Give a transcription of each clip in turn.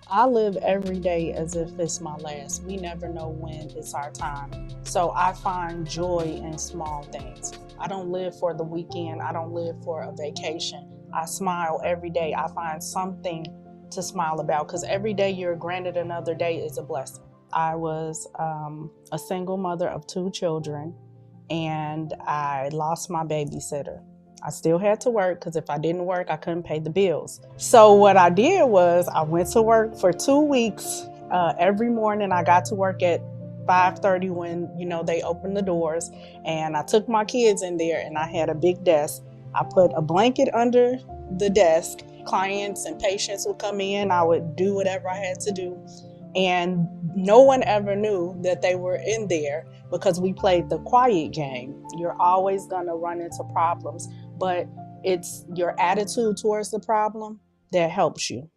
I live every day as if it's my last. We never know when it's our time. So I find joy in small things. I don't live for the weekend. I don't live for a vacation. I smile every day. I find something to smile about because every day you're granted another day is a blessing. I was a single mother of 2 children, and I lost my babysitter. I still had to work because if I didn't work, I couldn't pay the bills. So what I did was I went to work for 2 weeks. Every morning I got to work at 5:30 when they opened the doors, and I took my kids in there, and I had a big desk. I put a blanket under the desk. Clients and patients would come in. I would do whatever I had to do, and no one ever knew that they were in there because we played the quiet game. You're always going to run into problems, but it's your attitude towards the problem that helps you.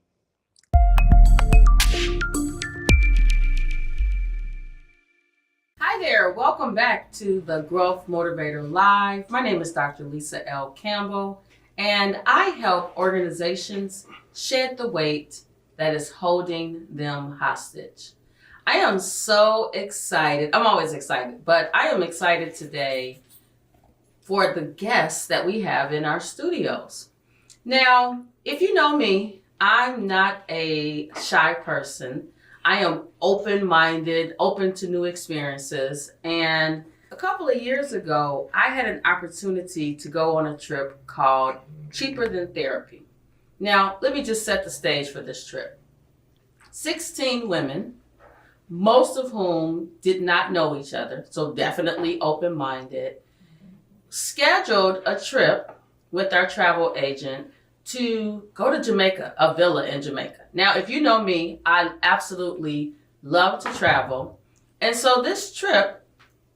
Hi there, welcome back to the Growth Motivator Live. My name is Dr. Lisa L Campbell, and I help organizations shed the weight that is holding them hostage. I am so excited. I'm always excited, but I am excited today for the guests that we have in our studios. Now, if you know me, I'm not a shy person. I am open-minded, open to new experiences. And a couple of years ago, I had an opportunity to go on a trip called Cheaper Than Therapy. Now, let me just set the stage for this trip. 16 women, most of whom did not know each other, so definitely open-minded, scheduled a trip with our travel agent to go to Jamaica, a villa in Jamaica. Now, if you know me, I absolutely love to travel. And so this trip,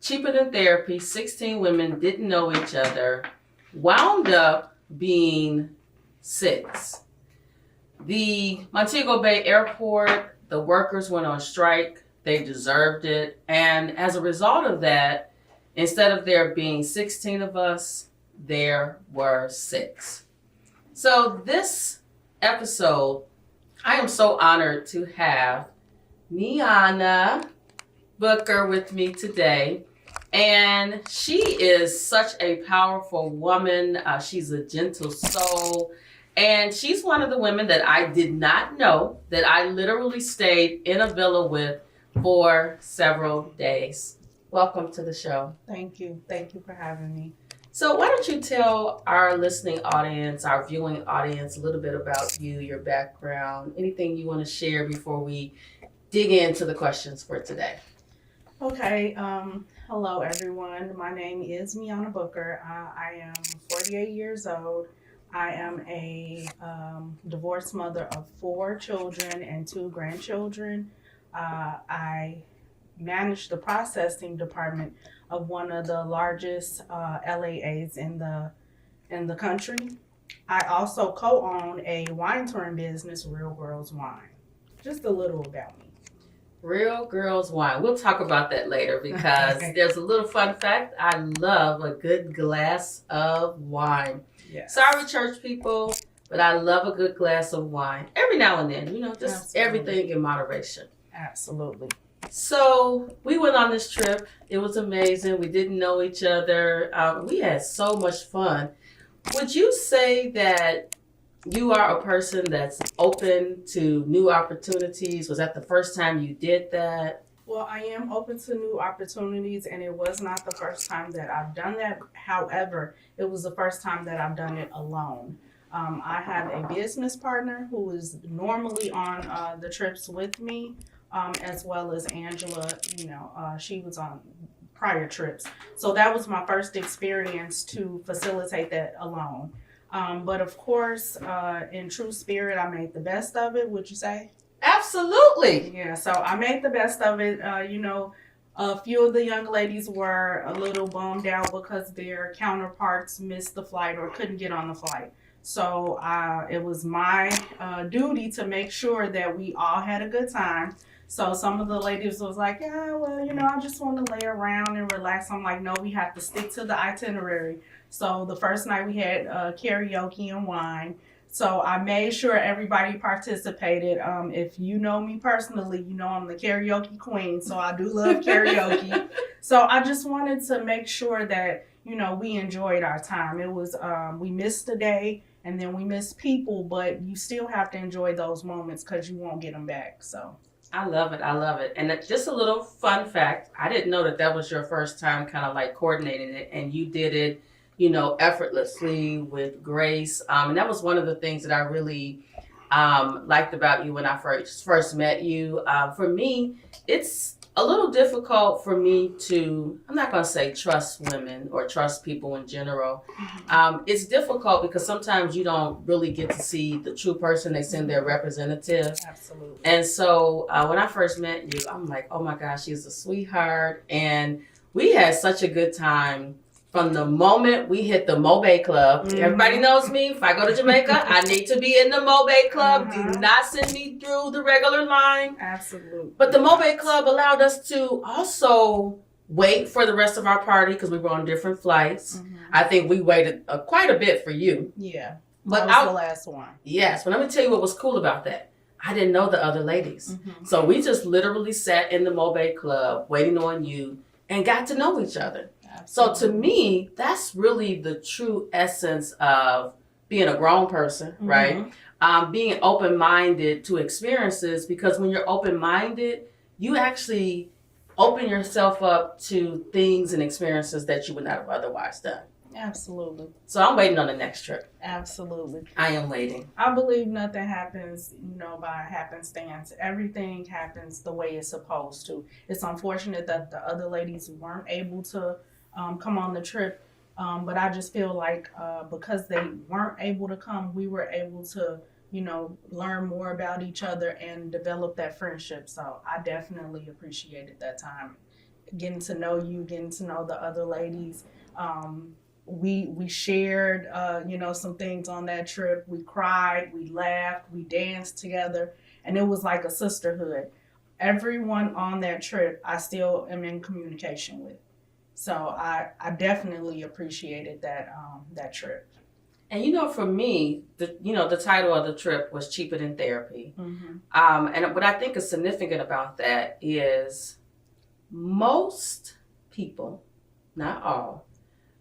Cheaper Than Therapy, 16 women didn't know each other, wound up being 6. The Montego Bay Airport, the workers went on strike. They deserved it. And as a result of that, instead of there being 16 of us, there were 6. So this episode, I am so honored to have Miona Booker with me today. And she is such a powerful woman. She's a gentle soul. And she's one of the women that I did not know that I literally stayed in a villa with for several days. Welcome to the show. Thank you. Thank you for having me. So why don't you tell our listening audience, our viewing audience, a little bit about you, your background, anything you want to share before we dig into the questions for today? Okay. Hello, everyone. My name is Miona Booker. I am 48 years old. I am a divorced mother of 4 children and 2 grandchildren. I manage the processing department of one of the largest LAAs in the country. I also co-own a wine touring business, Real Girls Wine. Just a little about me. Real Girls Wine. We'll talk about that later because there's a little fun fact. I love a good glass of wine. Yes. Sorry, church people, but I love a good glass of wine. Every now and then, just Absolutely. Everything in moderation. Absolutely. So we went on this trip. It was amazing. We didn't know each other. We had so much fun. Would you say that you are a person that's open to new opportunities? Was that the first time you did that? Well, I am open to new opportunities, and it was not the first time that I've done that. However, it was the first time that I've done it alone. I have a business partner who is normally on the trips with me. As well as Angela, she was on prior trips. So that was my first experience to facilitate that alone. But of course, in true spirit, I made the best of it, would you say? Absolutely. Yeah, so I made the best of it. A few of the young ladies were a little bummed out because their counterparts missed the flight or couldn't get on the flight. So it was my duty to make sure that we all had a good time. So some of the ladies was like, yeah, well, I just want to lay around and relax. I'm like, no, we have to stick to the itinerary. So the first night we had karaoke and wine. So I made sure everybody participated. If you know me personally, you know I'm the karaoke queen, so I do love karaoke. So I just wanted to make sure that, we enjoyed our time. It was, we missed a day and then we missed people, but you still have to enjoy those moments because you won't get them back. So I love it. I love it. And just a little fun fact, I didn't know that was your first time kind of like coordinating it, and you did it, effortlessly with grace. And that was one of the things that I really liked about you when I first met you. For me, it's a little difficult for me to, I'm not going to say trust women or trust people in general. It's difficult because sometimes you don't really get to see the true person. They send their representative. absolutely. And so when I first met you, I'm like, oh my gosh, she's a sweetheart. And we had such a good time from the moment we hit the Mobe Club. Everybody knows me. If I go to Jamaica, I need to be in the Mobe Club. Do not send me through the regular line. Absolutely. But the Mobe Club allowed us to also wait for the rest of our party because we were on different flights. I think we waited quite a bit for you. Yeah. But that was the last one. Yes, but let me tell you what was cool about that. I didn't know the other ladies. So we just literally sat in the Mobe Club waiting on you and got to know each other. Absolutely. So to me, that's really the true essence of being a grown person, right? Being open-minded to experiences, because when you're open-minded, you actually open yourself up to things and experiences that you would not have otherwise done. Absolutely. So I'm waiting on the next trip. Absolutely. I am waiting. I believe nothing happens, by happenstance. Everything happens the way it's supposed to. It's unfortunate that the other ladies weren't able to come on the trip, but I just feel like because they weren't able to come, we were able to, learn more about each other and develop that friendship. So I definitely appreciated that time, getting to know you, getting to know the other ladies. We shared, some things on that trip. We cried, we laughed, we danced together, and it was like a sisterhood. Everyone on that trip, I still am in communication with. So I definitely appreciated that trip. And for me, the title of the trip was Cheaper Than Therapy. And what I think is significant about that is most people, not all,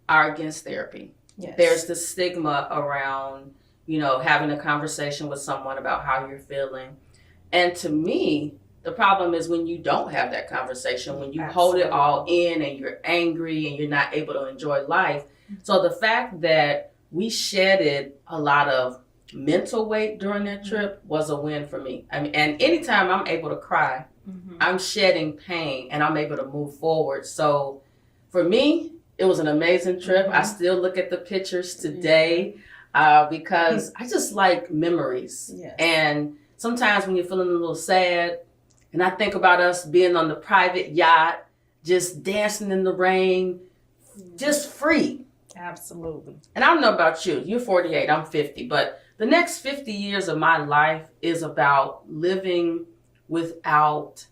are against therapy. Yes. There's the stigma around, having a conversation with someone about how you're feeling. And to me, the problem is when you don't have that conversation, when you hold it all in and you're angry and you're not able to enjoy life. So the fact that we shedded a lot of mental weight during that trip was a win for me. I mean, and anytime I'm able to cry, I'm shedding pain and I'm able to move forward. So for me, it was an amazing trip. I still look at the pictures today because I just like memories. Yes. And sometimes when you're feeling a little sad, and I think about us being on the private yacht, just dancing in the rain, just free. Absolutely. And I don't know about you. You're 48, I'm 50. But the next 50 years of my life is about living without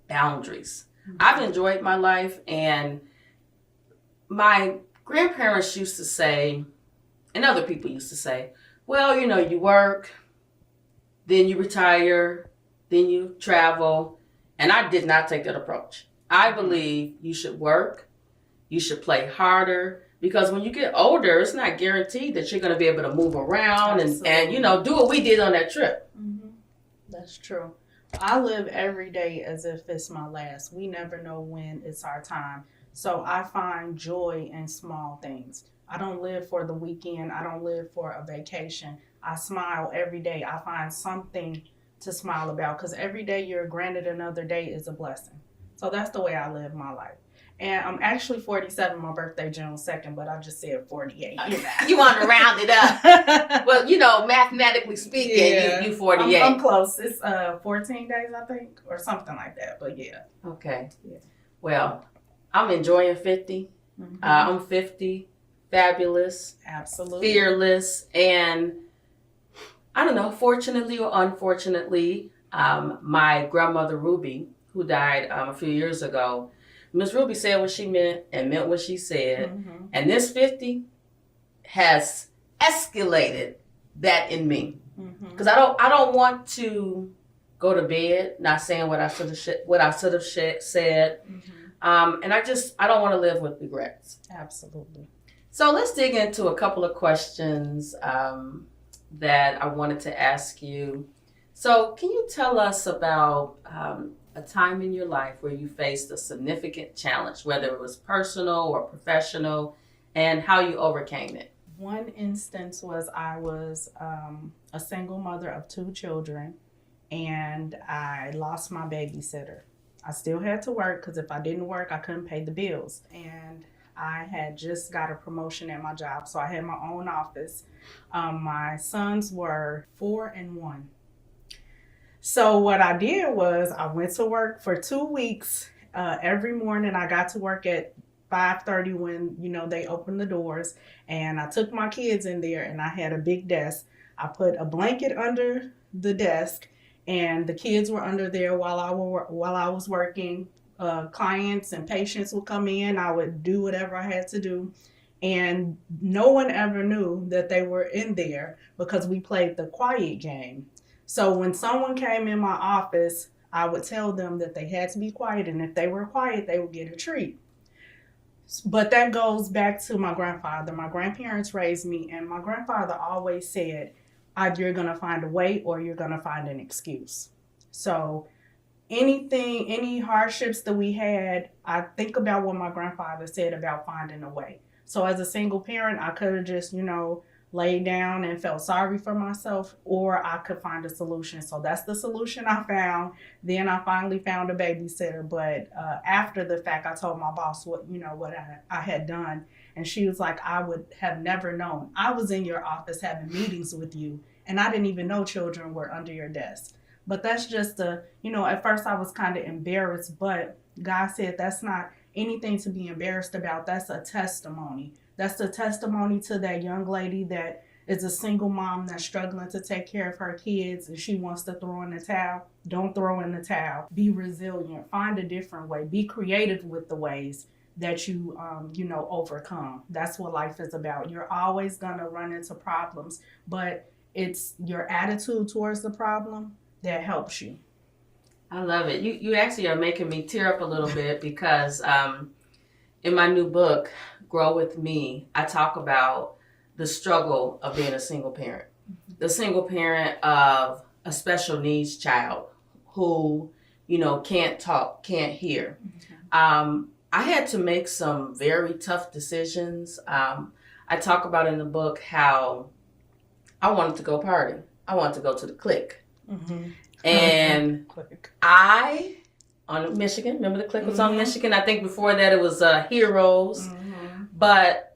boundaries. I've enjoyed my life, and my grandparents used to say, and other people used to say, well, you work, then you retire, then you travel. And I did not take that approach. I believe you should work, you should play harder, because when you get older, it's not guaranteed that you're going to be able to move around and do what we did on that trip. That's true. I live every day as if it's my last. We never know when it's our time. So I find joy in small things. I don't live for the weekend. I don't live for a vacation. I smile every day. I find something to smile about, because every day you're granted another day is a blessing. So that's the way I live my life. And I'm actually 47, my birthday June 2nd, but I just said 48. You want to round it up. Well, mathematically speaking, you 48. I'm close. It's 14 days, I think, or something like that. But yeah. Okay. Yeah. Well, I'm enjoying 50. I'm 50, fabulous. Absolutely. Fearless, and I don't know, fortunately or unfortunately, my grandmother Ruby, who died a few years ago, Miss Ruby said what she meant and meant what she said. And this 50 has escalated that in me. Because I don't want to go to bed not saying what I should have said. And I don't want to live with regrets. Absolutely. So let's dig into a couple of questions that I wanted to ask you. So can you tell us about a time in your life where you faced a significant challenge, whether it was personal or professional, and how you overcame it? One instance was I was a single mother of 2 children, and I lost my babysitter. I still had to work because if I didn't work, I couldn't pay the bills. And I had just got a promotion at my job, so I had my own office. My sons were 4 and 1. So what I did was I went to work for 2 weeks. Every morning I got to work at 5:30 when, they opened the doors, and I took my kids in there, and I had a big desk. I put a blanket under the desk, and the kids were under there while I was working. Clients and patients would come in. I would do whatever I had to do, and no one ever knew that they were in there because we played the quiet game. So when someone came in my office, I would tell them that they had to be quiet, and if they were quiet, they would get a treat. But that goes back to my grandfather. My grandparents raised me, and my grandfather always said, either you're going to find a way or you're going to find an excuse. So any hardships that we had, I think about what my grandfather said about finding a way. So as a single parent, I could have just, laid down and felt sorry for myself, or I could find a solution. So that's the solution I found. Then I finally found a babysitter. But after the fact, I told my boss what I had done. And she was like, I would have never known. I was in your office having meetings with you, and I didn't even know children were under your desk. But that's just at first I was kind of embarrassed, but God said that's not anything to be embarrassed about. That's a testimony. That's a testimony to that young lady that is a single mom that's struggling to take care of her kids, and she wants to throw in the towel. Don't throw in the towel. Be resilient. Find a different way. Be creative with the ways that you overcome. That's what life is about. You're always gonna run into problems, but it's your attitude towards the problem that helps you. I love it. You actually are making me tear up a little bit because in my new book, Grow With Me, I talk about the struggle of being a single parent. The single parent of a special needs child who, can't talk, can't hear. I had to make some very tough decisions. I talk about in the book how I wanted to go party. I wanted to go to the clique. And on Michigan, remember the clique was on Michigan? I think before that it was Heroes. But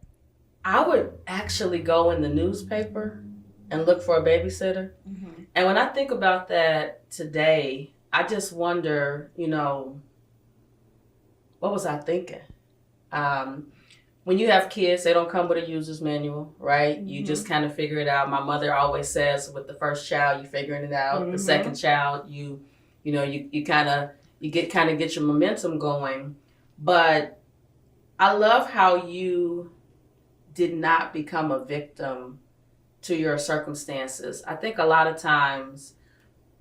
I would actually go in the newspaper and look for a babysitter. And when I think about that today, I just wonder, what was I thinking? When you have kids, they don't come with a user's manual, right? You just kind of figure it out. My mother always says with the first child, you're figuring it out. The second child, you get your momentum going. But I love how you did not become a victim to your circumstances. I think a lot of times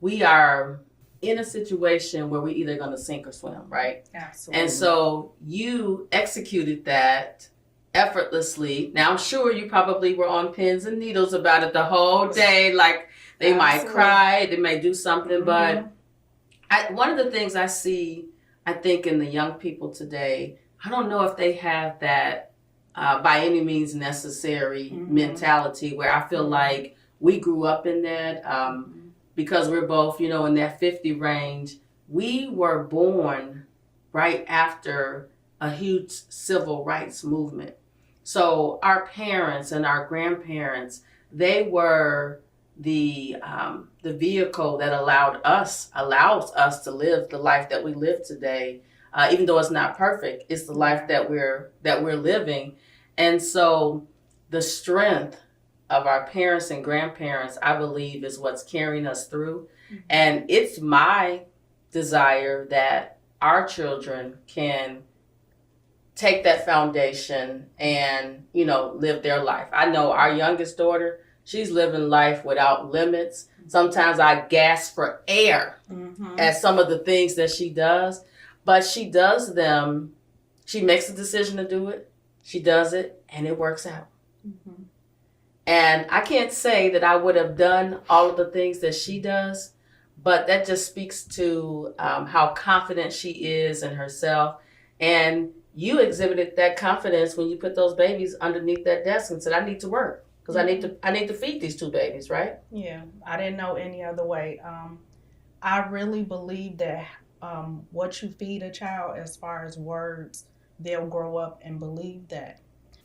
we are in a situation where we're either going to sink or swim, right? Absolutely. And so you executed that effortlessly. Now, I'm sure you probably were on pins and needles about it the whole day. Like they might cry, they might do something. But one of the things I see, I think, in the young people today, I don't know if they have that by any means necessary mentality where I feel like we grew up in that because we're both, in that 50 range. We were born right after a huge civil rights movement. So our parents and our grandparents, they were the vehicle that allows us to live the life that we live today. Even though it's not perfect, it's the life that we're living. And so the strength of our parents and grandparents, I believe, is what's carrying us through. And it's my desire that our children can take that foundation and, live their life. I know our youngest daughter, She's living life without limits. Sometimes I gasp for air at some of the things that she does, but she does them. She makes a decision to do it. She does it, and it works out. And I can't say that I would have done all of the things that she does, but that just speaks to how confident she is in herself. And you exhibited that confidence when you put those babies underneath that desk and said, I need to work because I need to feed these 2 babies, right? Yeah, I didn't know any other way. I really believe that what you feed a child as far as words, they'll grow up and believe that.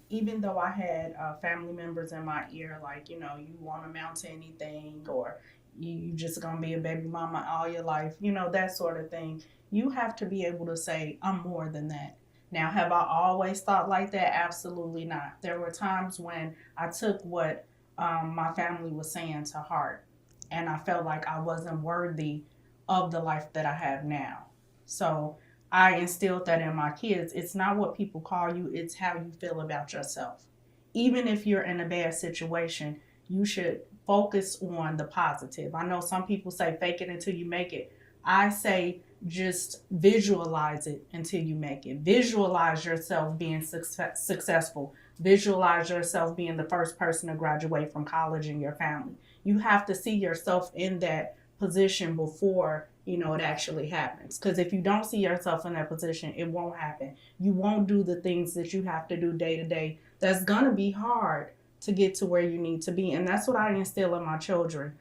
Even though I had family members in my ear, like, you won't amount to anything, or you just gonna be a baby mama all your life, that sort of thing. You have to be able to say, I'm more than that. Now, have I always thought like that? Absolutely not. There were times when I took what my family was saying to heart, and I felt like I wasn't worthy of the life that I have now. So I instilled that in my kids. It's not what people call you, it's how you feel about yourself. Even if you're in a bad situation, you should focus on the positive. I know some people say fake it until you make it. I say just visualize it until you make it. Visualize yourself being successful. Visualize yourself being the first person to graduate from college in your family. You have to see yourself in that position before it actually happens. Because if you don't see yourself in that position, it won't happen. You won't do the things that you have to do day to day. That's gonna be hard to get to where you need to be. And that's what I instill in my children.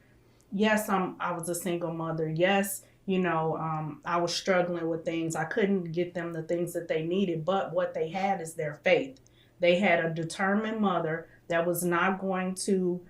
Yes, I was a single mother. Yes, I was struggling with things. I couldn't get them the things that they needed, but what they had is their faith. They had a determined mother that was not going to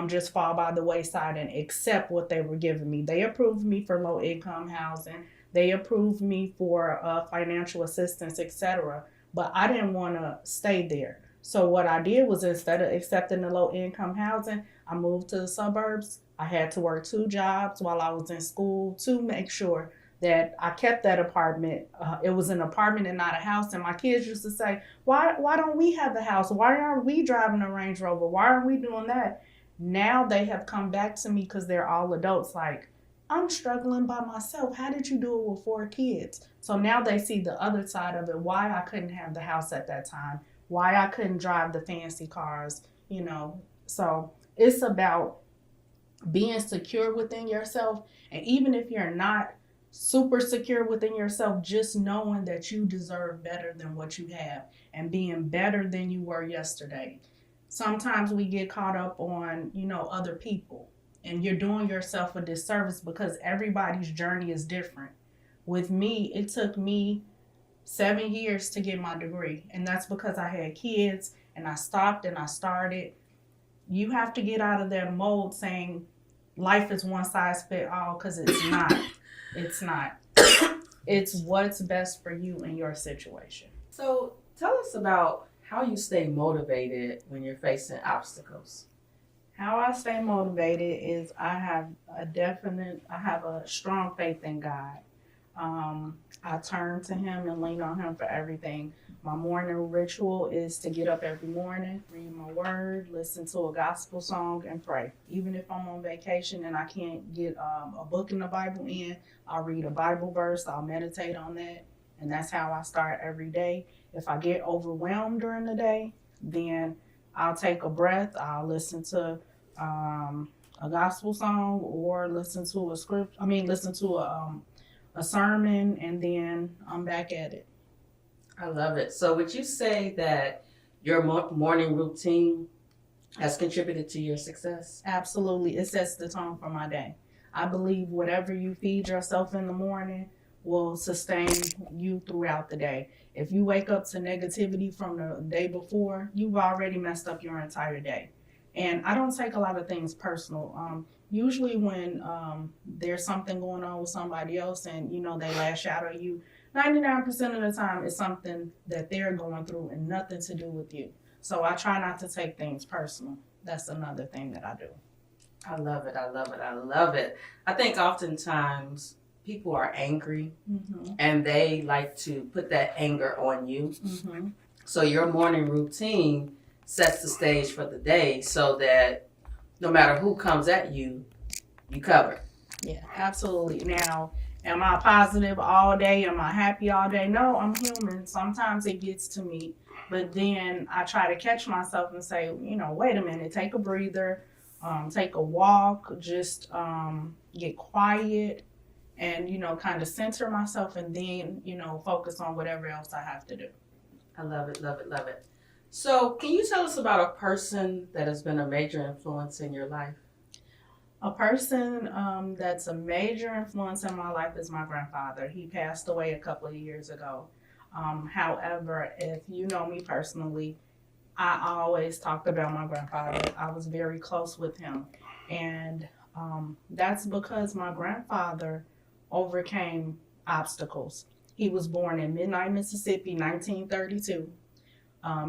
just fall by the wayside and accept what they were giving me. They approved me for low income housing. They approved me for financial assistance, etc. But I didn't want to stay there. So what I did was, instead of accepting the low income housing, I moved to the suburbs. I had to work 2 jobs while I was in school to make sure that I kept that apartment. It was an apartment and not a house. And my kids used to say, why don't we have the house? Why aren't we driving a Range Rover? Why aren't we doing that? Now they have come back to me because they're all adults. Like, I'm struggling by myself. How did you do it with 4 kids? So now they see the other side of it, why I couldn't have the house at that time, why I couldn't drive the fancy cars, So it's about being secure within yourself. And even if you're not super secure within yourself, just knowing that you deserve better than what you have and being better than you were yesterday. Sometimes we get caught up on, other people, and you're doing yourself a disservice because everybody's journey is different. With me, it took me 7 years to get my degree, and that's because I had kids and I stopped and I started. You have to get out of that mold saying life is one size fit all, because it's not. It's not. It's what's best for you in your situation. So tell us about how you stay motivated when you're facing obstacles. How I stay motivated is I have a strong faith in God. I turn to Him and lean on Him for everything. My morning ritual is to get up every morning, read my word, listen to a gospel song, and pray. Even if I'm on vacation and I can't get a book in the Bible in, I'll read a Bible verse, I'll meditate on that, and that's how I start every day. If I get overwhelmed during the day, then I'll take a breath, I'll listen to a gospel song, or listen to a sermon, and then I'm back at it. I love it. So would you say that your morning routine has contributed to your success? Absolutely. It sets the tone for my day. I believe whatever you feed yourself in the morning will sustain you throughout the day. If you wake up to negativity from the day before, you've already messed up your entire day. And I don't take a lot of things personal. Usually when there's something going on with somebody else and, they lash out at you, 99% of the time it's something that they're going through and nothing to do with you. So I try not to take things personal. That's another thing that I do. I love it. I love it. I love it. I think oftentimes people are angry, and they like to put that anger on you. So your morning routine sets the stage for the day so that no matter who comes at you, you cover. Yeah, absolutely. Now, am I positive all day? Am I happy all day? No, I'm human. Sometimes it gets to me, but then I try to catch myself and say, wait a minute, take a breather, take a walk, just get quiet and, kind of center myself and then, focus on whatever else I have to do. I love it, love it, love it. So can you tell us about a person that has been a major influence in your life? A person that's a major influence in my life is my grandfather. He passed away a couple of years ago. However, if you know me personally, I always talked about my grandfather. I was very close with him. And that's because my grandfather overcame obstacles. He was born in Midnight, Mississippi, 1932.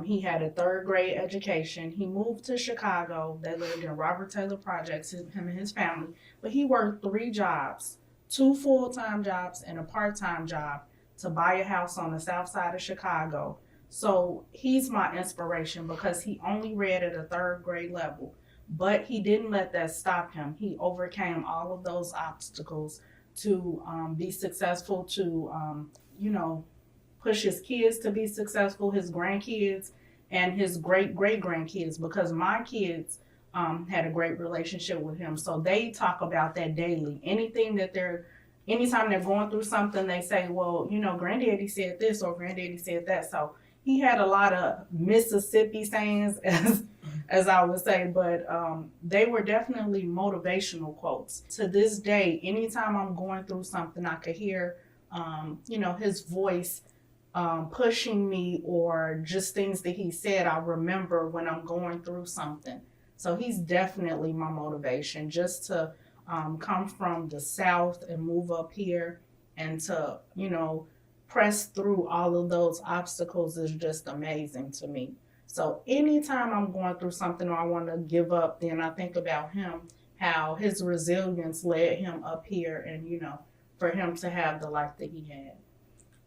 He had a third grade education. He moved to Chicago. They lived in Robert Taylor Projects, him and his family. But he worked 3 jobs, 2 full-time jobs and a part-time job to buy a house on the south side of Chicago. So he's my inspiration because he only read at a 3rd grade level. But he didn't let that stop him. He overcame all of those obstacles to be successful, to, push his kids to be successful, his grandkids, and his great-great-grandkids, because my kids had a great relationship with him. So they talk about that daily. Anytime they're going through something, they say, well, granddaddy said this or granddaddy said that. So he had a lot of Mississippi sayings, as I would say, but they were definitely motivational quotes. To this day, anytime I'm going through something, I could hear, his voice pushing me, or just things that he said, I remember when I'm going through something. So he's definitely my motivation, just to come from the South and move up here and to, press through all of those obstacles is just amazing to me. So anytime I'm going through something or I want to give up, then I think about him, how his resilience led him up here and, for him to have the life that he had.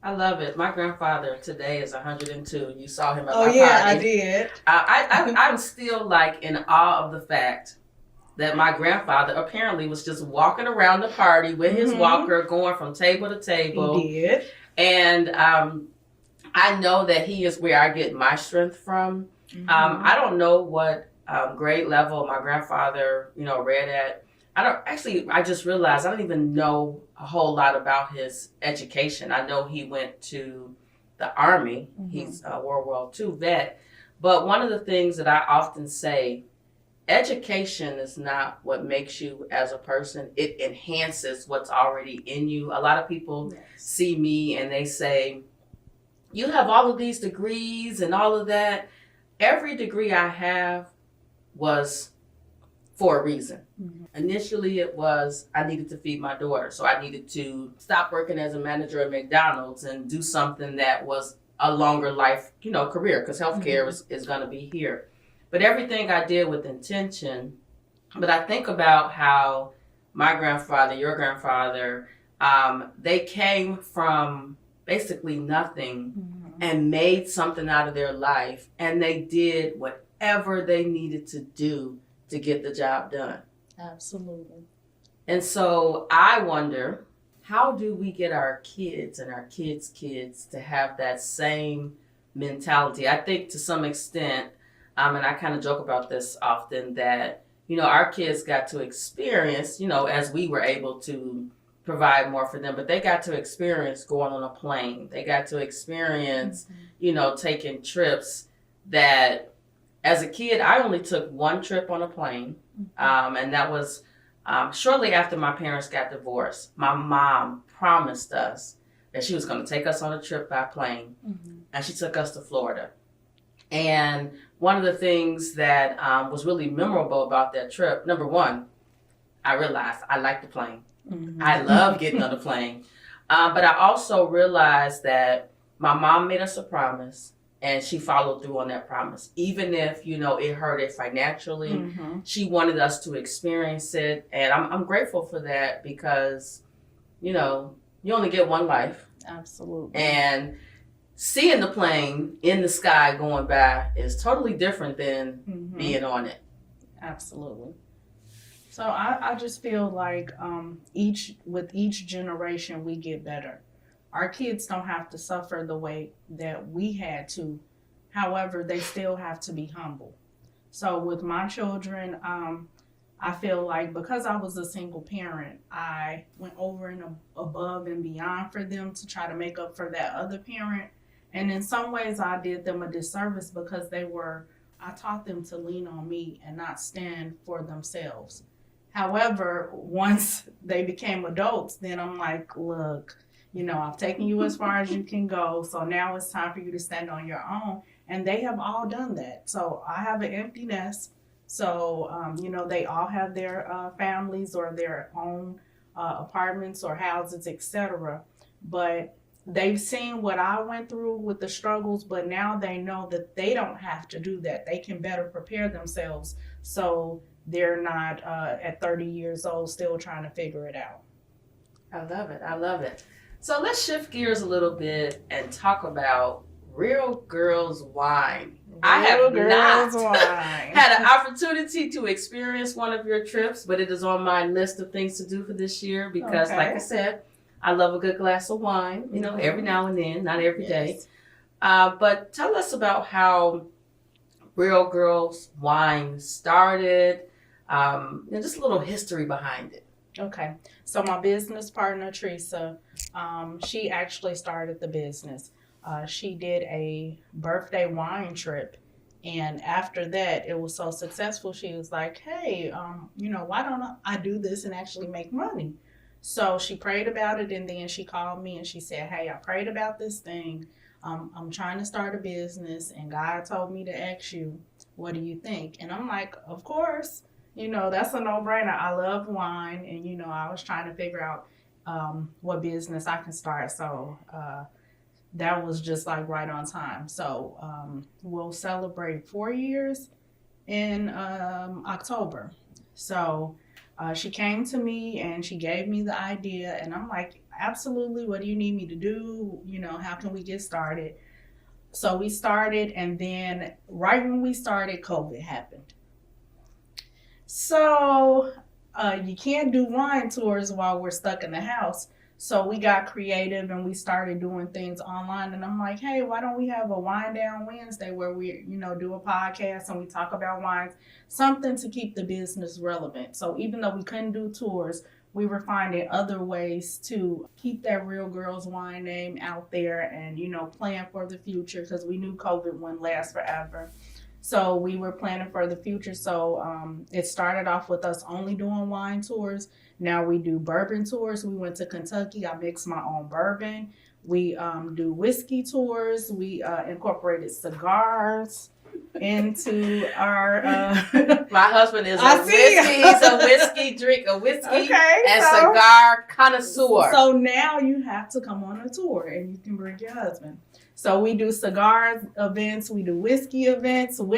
I love it. My grandfather today is 102. You saw him at my party. Oh, yeah, I did. I'm still in awe of the fact that my grandfather apparently was just walking around the party with his walker, going from table to table. He did. And I know that he is where I get my strength from. I don't know what grade level my grandfather, read at. I just realized I don't even know a whole lot about his education. I know he went to the Army. He's a World War II vet. But one of the things that I often say, education is not what makes you as a person. It enhances what's already in you. A lot of people see me and they say, you have all of these degrees and all of that. Every degree I have was for a reason. Initially, it was I needed to feed my daughter. So I needed to stop working as a manager at McDonald's and do something that was a longer life, career, because healthcare is going to be here. But everything I did with intention. But I think about how my grandfather, your grandfather, they came from basically nothing and made something out of their life. And they did whatever they needed to do to get the job done. Absolutely. And so I wonder, how do we get our kids and our kids' kids to have that same mentality? I think to some extent, and I kind of joke about this often, that, our kids got to experience, as we were able to provide more for them, but they got to experience going on a plane. They got to experience, taking trips that, as a kid, I only took one trip on a plane, and that was shortly after my parents got divorced. My mom promised us that she was going to take us on a trip by plane, and she took us to Florida. And one of the things that was really memorable about that trip, number one, I realized I like the plane. I love getting on the plane. But I also realized that my mom made us a promise, and she followed through on that promise. Even if, it hurt it financially, she wanted us to experience it. And I'm grateful for that because, you only get one life. Absolutely. And seeing the plane in the sky going by is totally different than being on it. Absolutely. So I just feel like each generation we get better. Our kids don't have to suffer the way that we had to. However, they still have to be humble. So with my children, I feel like because I was a single parent, I went over and above and beyond for them to try to make up for that other parent. And in some ways, I did them a disservice because I taught them to lean on me and not stand for themselves. However, once they became adults, then I'm like, look, I've taken you as far as you can go. So now it's time for you to stand on your own. And they have all done that. So I have an empty nest. So, they all have their families or their own apartments or houses, etc. But they've seen what I went through with the struggles, but now they know that they don't have to do that. They can better prepare themselves so they're not at 30 years old still trying to figure it out. I love it. I love it. So let's shift gears a little bit and talk about Real Girls Wine. I have not had an opportunity to experience one of your trips, but it is on my list of things to do for this year because, like I said, I love a good glass of wine, every now and then, not every day. But tell us about how Real Girls Wine started, just a little history behind it. Okay. So my business partner, Teresa, she actually started the business. She did a birthday wine trip. And after that, it was so successful. She was like, hey, why don't I do this and actually make money? So she prayed about it. And then she called me and she said, hey, I prayed about this thing. I'm trying to start a business. And God told me to ask you, what do you think? And I'm like, of course, that's a no-brainer. I love wine. And, I was trying to figure out what business I can start. So, that was just like right on time. So we'll celebrate 4 years in October. So she came to me and she gave me the idea. And I'm like, absolutely. What do you need me to do? How can we get started? So we started. And then right when we started, COVID happened. So you can't do wine tours while we're stuck in the house. So we got creative and we started doing things online. And I'm like, hey, why don't we have a Wine Down Wednesday where we, do a podcast and we talk about wines, something to keep the business relevant. So even though we couldn't do tours, we were finding other ways to keep that Real Girls Wine name out there and, plan for the future because we knew COVID wouldn't last forever. So we were planning for the future. So it started off with us only doing wine tours. Now we do bourbon tours. We went to Kentucky. I mix my own bourbon. We do whiskey tours. We incorporated cigars into our... My husband is he's a whiskey and cigar connoisseur. So now you have to come on a tour and you can bring your husband. So we do cigar events, we do whiskey events. We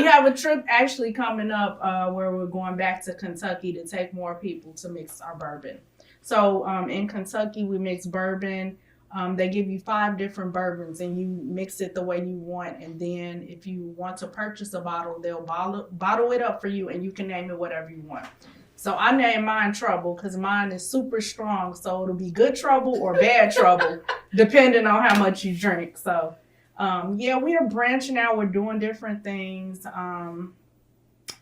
have a trip actually coming up where we're going back to Kentucky to take more people to mix our bourbon. So in Kentucky, we mix bourbon. They give you 5 different bourbons and you mix it the way you want. And then if you want to purchase a bottle, they'll bottle it up for you and you can name it whatever you want. So I named mine Trouble because mine is super strong. So it'll be good trouble or bad trouble, depending on how much you drink. So, we are branching out. We're doing different things.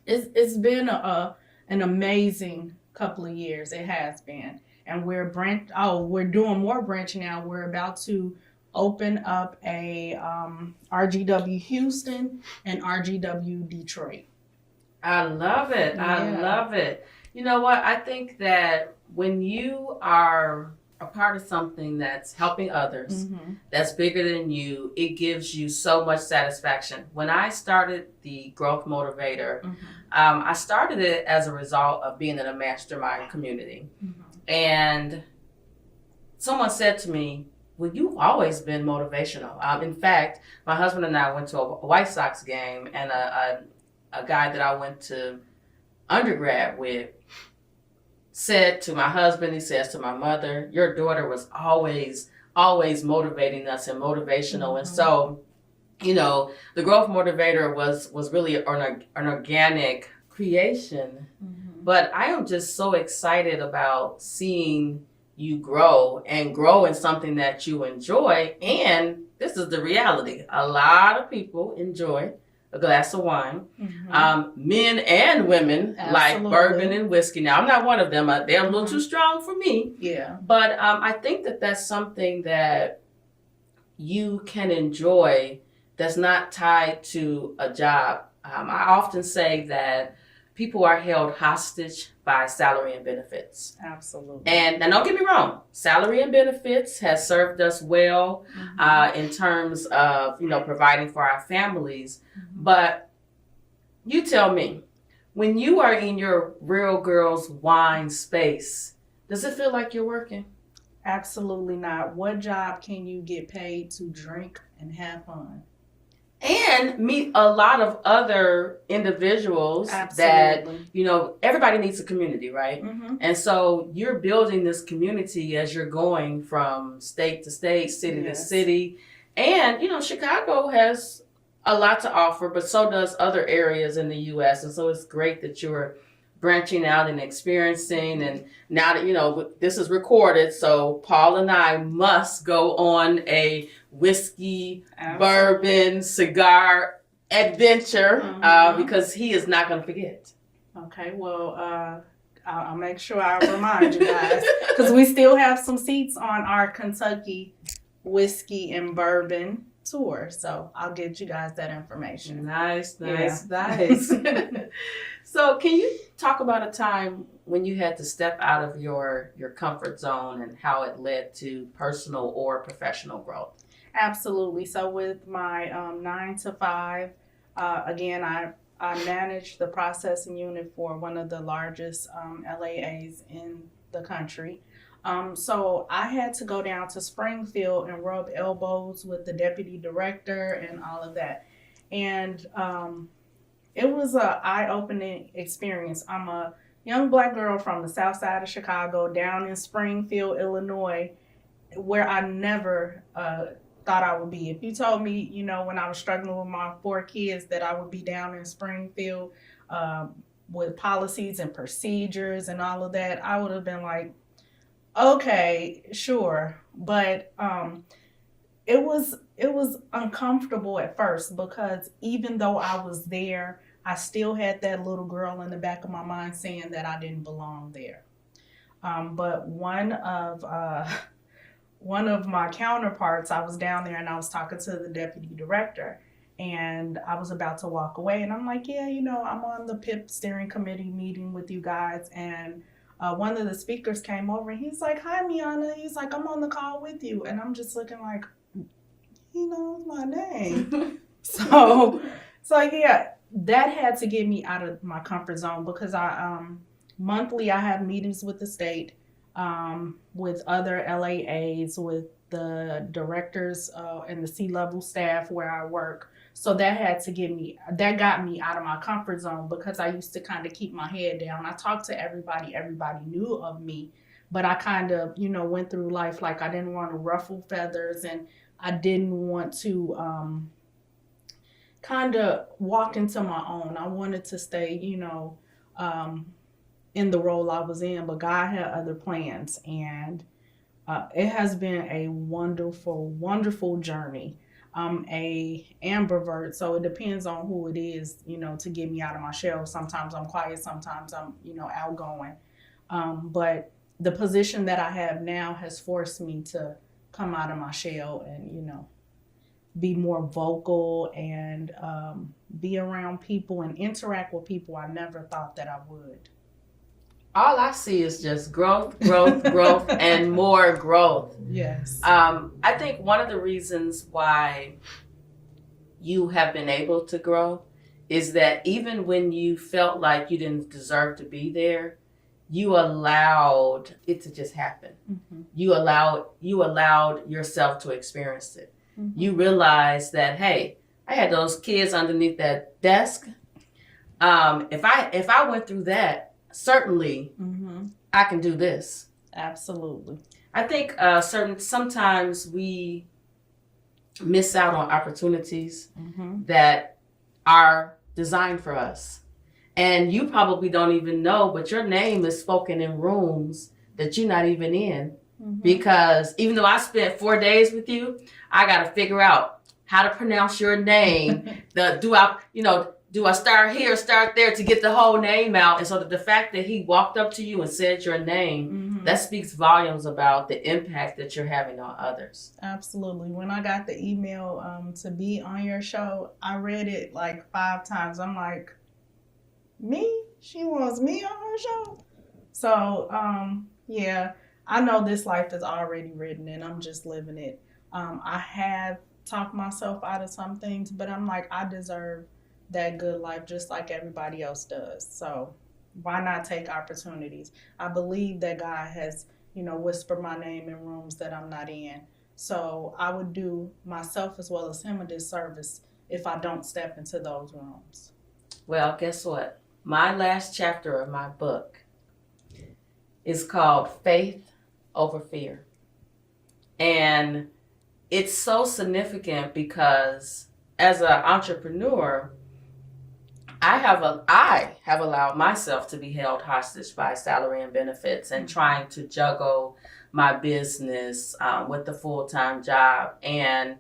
It's been an amazing couple of years. It has been. And we're doing more branching out. We're about to open up a RGW Houston and RGW Detroit. I love it. Yeah. I love it. You know what? I think that when you are a part of something that's helping others, that's bigger than you, it gives you so much satisfaction. When I started the Growth Motivator, I started it as a result of being in a mastermind community. And someone said to me, well, you've always been motivational. In fact, my husband and I went to a White Sox game, and a guy that I went to undergrad with said to my husband, he says to my mother, your daughter was always motivating us and motivational. And so the growth motivator was really an organic creation. Mm-hmm. But I am just so excited about seeing you grow in something that you enjoy. And this is the reality. A lot of people enjoy a glass of wine. Mm-hmm. Men and women like bourbon and whiskey. Now, I'm not one of them. They're a little too strong for me. Yeah. But I think that that's something that you can enjoy that's not tied to a job. I often say that people are held hostage by salary and benefits. Absolutely. And don't get me wrong, salary and benefits has served us well in terms of, providing for our families. Mm-hmm. But you tell me, when you are in your Real Girls Wine space, does it feel like you're working? Absolutely not. What job can you get paid to drink and have fun? And meet a lot of other individuals. Absolutely. That, everybody needs a community, right? Mm-hmm. And so you're building this community as you're going from state to state, city to city. And, Chicago has a lot to offer, but so does other areas in the U.S. And so it's great that you're branching out and experiencing. And now that, this is recorded, so Paul and I must go on a whiskey, bourbon, cigar adventure because he is not going to forget. Okay, well, I'll make sure I remind you guys because we still have some seats on our Kentucky whiskey and bourbon tour. So I'll get you guys that information. Nice. So can you talk about a time when you had to step out of your comfort zone and how it led to personal or professional growth? Absolutely. So with my 9 to 5, again, I managed the processing unit for one of the largest LAAs in the country. So I had to go down to Springfield and rub elbows with the deputy director and all of that. And it was an eye-opening experience. I'm a young Black girl from the south side of Chicago down in Springfield, Illinois, where I never thought I would be. If you told me, when I was struggling with my 4 kids that I would be down in Springfield with policies and procedures and all of that, I would have been like, okay, sure. But it was uncomfortable at first because even though I was there, I still had that little girl in the back of my mind saying that I didn't belong there. But one of my counterparts, I was down there and I was talking to the deputy director and I was about to walk away and I'm like, yeah, I'm on the PIP steering committee meeting with you guys. And one of the speakers came over and he's like, hi, Miona. He's like, I'm on the call with you. And I'm just looking like, he knows my name. So yeah, that had to get me out of my comfort zone because monthly I have meetings with the state, with other LAAs, with the directors and the C-level staff where I work. So that got me out of my comfort zone because I used to kind of keep my head down. I talked to everybody knew of me, but I kind of, went through life like I didn't want to ruffle feathers and I didn't want to kind of walk into my own. I wanted to stay, in the role I was in, but God had other plans. And it has been a wonderful, wonderful journey. I'm a ambivert, so it depends on who it is, to get me out of my shell. Sometimes I'm quiet, sometimes I'm, outgoing. But the position that I have now has forced me to come out of my shell and, be more vocal and be around people and interact with people I never thought that I would. All I see is just growth, and more growth. Yes. I think one of the reasons why you have been able to grow is that even when you felt like you didn't deserve to be there, you allowed it to just happen. Mm-hmm. You allowed yourself to experience it. Mm-hmm. You realized that, hey, I had those kids underneath that desk. If I went through that, certainly I can do this. Absolutely. I think sometimes we miss out on opportunities that are designed for us. And you probably don't even know, but your name is spoken in rooms that you're not even in. Because even though I spent 4 days with you, I got to figure out how to pronounce your name. Do I start here, start there to get the whole name out? And so the fact that he walked up to you and said your name, that speaks volumes about the impact that you're having on others. Absolutely. When I got the email to be on your show, I read it like 5 times. I'm like, me? She wants me on her show? So, yeah, I know this life is already written and I'm just living it. I have talked myself out of some things, but I'm like, I deserve that good life just like everybody else does. So why not take opportunities? I believe that God has, whispered my name in rooms that I'm not in. So I would do myself as well as him a disservice if I don't step into those rooms. Well, guess what? My last chapter of my book is called Faith Over Fear. And it's so significant because as an entrepreneur, I have allowed myself to be held hostage by salary and benefits and trying to juggle my business with the full-time job. And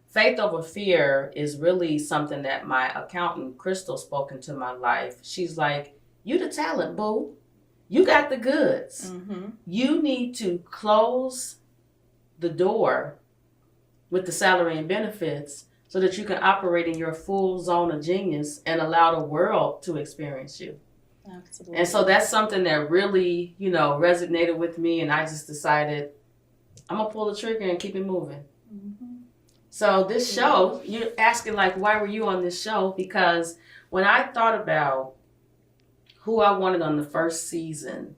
faith over fear is really something that my accountant, Crystal, spoke into my life. She's like, you the talent, boo. You got the goods. You need to close the door with the salary and benefits so that you can operate in your full zone of genius and allow the world to experience you. Absolutely. And so that's something that really, resonated with me. And I just decided I'm going to pull the trigger and keep it moving. So this show, you're asking like, why were you on this show? Because when I thought about who I wanted on the first season,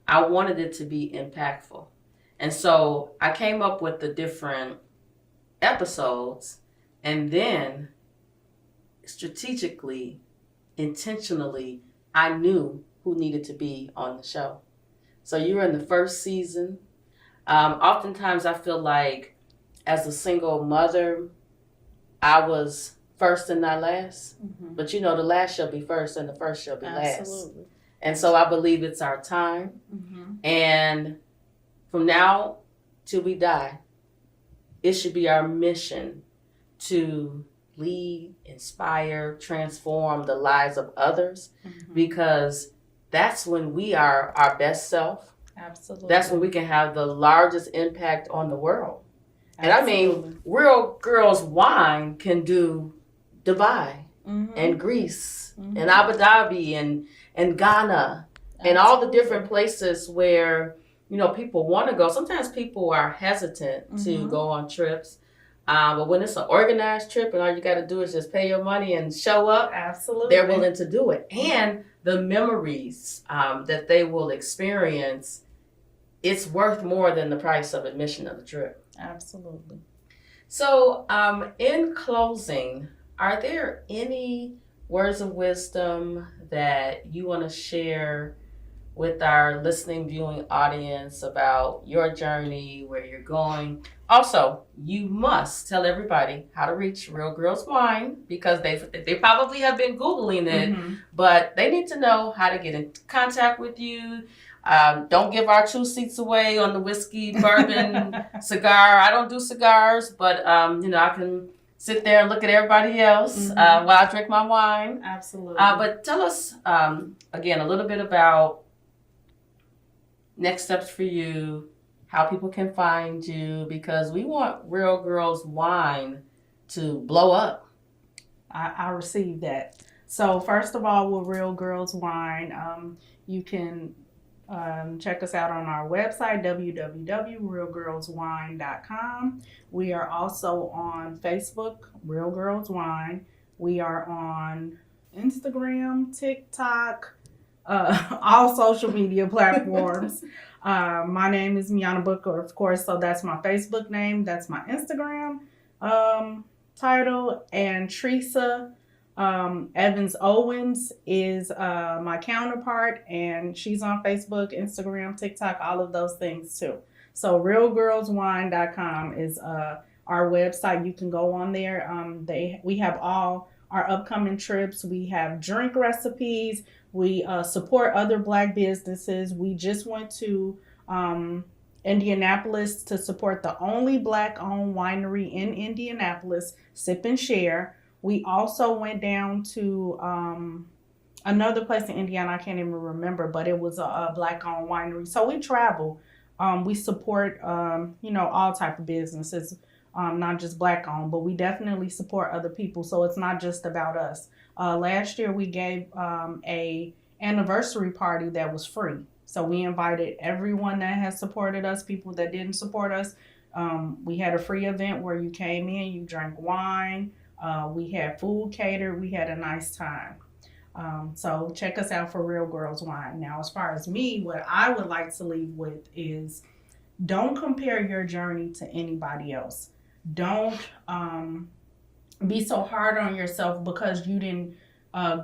I wanted it to be impactful. And so I came up with the different episodes. And then strategically, intentionally, I knew who needed to be on the show. So you were in the first season. Oftentimes I feel like as a single mother, I was first and not last. But the last shall be first and the first shall be last. Absolutely. And so I believe it's our time. And from now till we die, it should be our mission to lead, inspire, transform the lives of others, because that's when we are our best self. Absolutely. That's when we can have the largest impact on the world. And I mean, Real Girls Wine can do Dubai and Greece and Abu Dhabi and Ghana and all the different places where, people want to go. Sometimes people are hesitant to go on trips. But when it's an organized trip and all you got to do is just pay your money and show up, they're willing to do it. And the memories that they will experience, it's worth more than the price of admission of the trip. Absolutely. So in closing, are there any words of wisdom that you want to share with our listening, viewing audience about your journey, where you're going? Also, you must tell everybody how to reach Real Girls Wine, because they probably have been Googling it, but they need to know how to get in contact with you. Don't give our 2 seats away on the whiskey, bourbon, cigar. I don't do cigars, but I can sit there and look at everybody else while I drink my wine. Absolutely. But tell us, again, a little bit about next steps for you, how people can find you, because we want Real Girls Wine to blow up. I received that. So first of all, with Real Girls Wine, you can check us out on our website, www.realgirlswine.com. We are also on Facebook, Real Girls Wine. We are on Instagram, TikTok, all social media platforms. My name is Miona Booker, of course, so that's my Facebook name. That's my Instagram title. And Teresa Evans Owens is my counterpart, and she's on Facebook, Instagram, TikTok, all of those things too. So realgirlswine.com is our website. You can go on there. We have all our upcoming trips. We have drink recipes. We support other Black businesses. We just went to Indianapolis to support the only Black-owned winery in Indianapolis, Sip and Share. We also went down to another place in Indiana, I can't even remember, but it was a Black-owned winery. So we travel. We support, all type of businesses, not just Black-owned, but we definitely support other people. So it's not just about us. Last year, we gave a anniversary party that was free. So we invited everyone that has supported us, people that didn't support us. We had a free event where you came in, you drank wine. We had food catered. We had a nice time. So check us out for Real Girls Wine. Now, as far as me, what I would like to leave with is don't compare your journey to anybody else. Don't be so hard on yourself because you didn't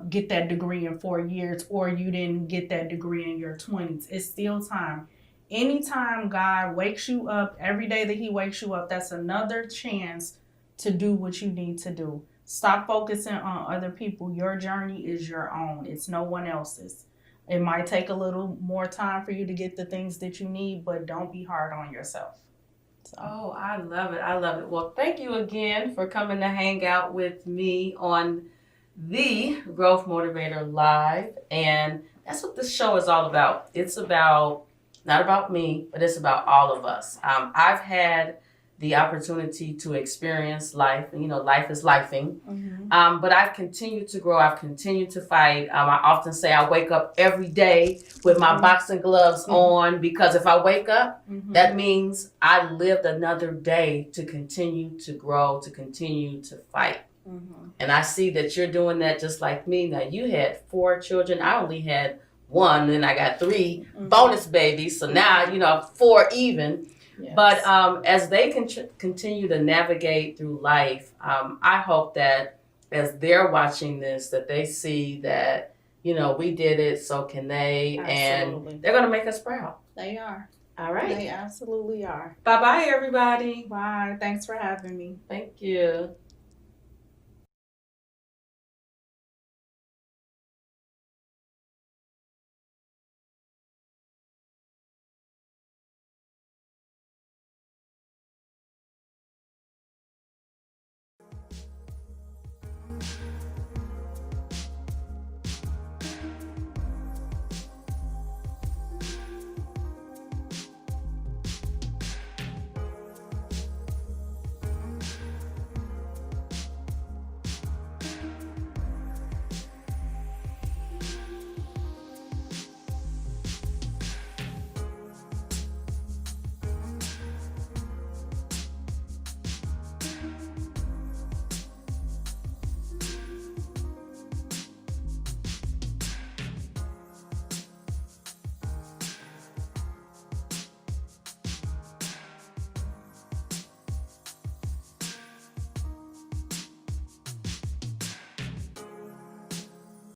get that degree in 4 years or you didn't get that degree in your 20s. It's still time. Anytime God wakes you up, every day that he wakes you up, that's another chance to do what you need to do. Stop focusing on other people. Your journey is your own. It's no one else's. It might take a little more time for you to get the things that you need, but don't be hard on yourself. So. Oh, I love it. I love it. Well, thank you again for coming to hang out with me on the Growth Motivator Live. And that's what this show is all about. It's about, not about me, but it's about all of us. I've had the opportunity to experience life. Life is lifing. Mm-hmm. But I've continued to grow. I've continued to fight. I often say I wake up every day with my boxing gloves on, because if I wake up, that means I lived another day to continue to grow, to continue to fight. And I see that you're doing that just like me. Now, you had 4 children. I only had 1, and I got 3 bonus babies. So now, 4 even. Yes. But as they continue to navigate through life, I hope that as they're watching this, that they see that, we did it, so can they. Absolutely. And they're going to make us proud. They are. All right. They absolutely are. Bye-bye, everybody. Bye. Thanks for having me. Thank you.